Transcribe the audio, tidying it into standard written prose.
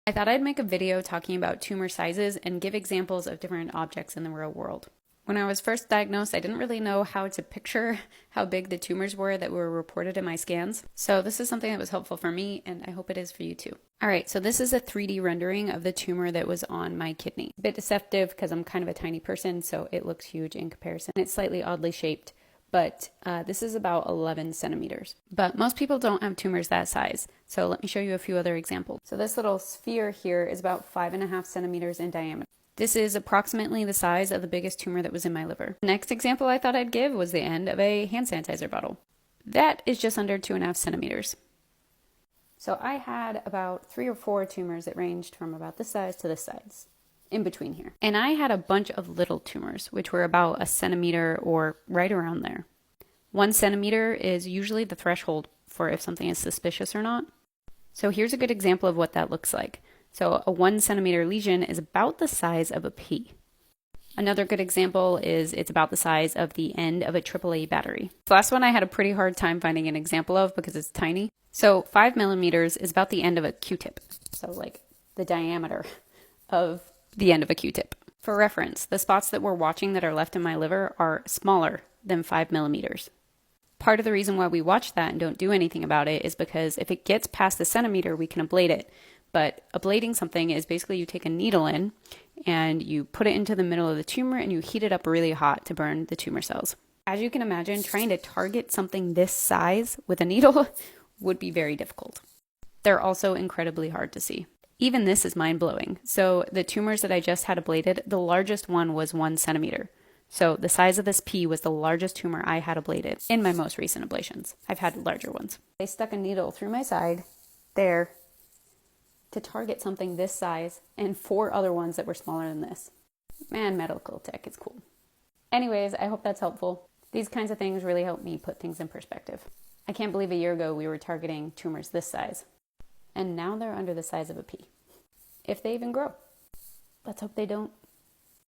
I thought I'd make a video talking about tumor sizes and give examples of different objects in the real world. When I was first diagnosed, I didn't really know how to picture how big the tumors were that were reported in my scans. So this is something that was helpful for me, and I hope it is for you too. All right, so this is a 3D rendering of the tumor that was on my kidney. A bit deceptive because I'm kind of a tiny person, so it looks huge in comparison. It's slightly oddly shaped, but this is about 11 centimeters. But most people don't have tumors that size, so let me show you a few other examples. So this little sphere here is about 5.5 centimeters in diameter. This is approximately the size of the biggest tumor that was in my liver. The next example I thought I'd give was the end of a hand sanitizer bottle. That is just under 2.5 centimeters. So I had about 3 or 4 tumors that ranged from about this size to this size, in between here. And I had a bunch of little tumors, which were about a centimeter or right around there. 1 centimeter is usually the threshold for if something is suspicious or not. So here's a good example of what that looks like. So a 1 centimeter lesion is about the size of a pea. Another good example is it's about the size of the end of a AAA battery. The last one I had a pretty hard time finding an example of because it's tiny. So 5 millimeters is about the end of a Q-tip. So like the diameter of the end of a Q-tip. For reference, the spots that we're watching that are left in my liver are smaller than 5 millimeters. Part of the reason why we watch that and don't do anything about it is because if it gets past the centimeter, we can ablate it. But ablating something is basically you take a needle in and you put it into the middle of the tumor and you heat it up really hot to burn the tumor cells. As you can imagine, trying to target something this size with a needle would be very difficult. They're also incredibly hard to see. Even this is mind-blowing. So the tumors that I just had ablated, the largest one was 1 centimeter. So the size of this pea was the largest tumor I had ablated in my most recent ablations. I've had larger ones. They stuck a needle through my side there to target something this size and 4 other ones that were smaller than this. Man, medical tech is cool. Anyways, I hope that's helpful. These kinds of things really help me put things in perspective. I can't believe a year ago we were targeting tumors this size, and now they're under the size of a pea. If they even grow. Let's hope they don't.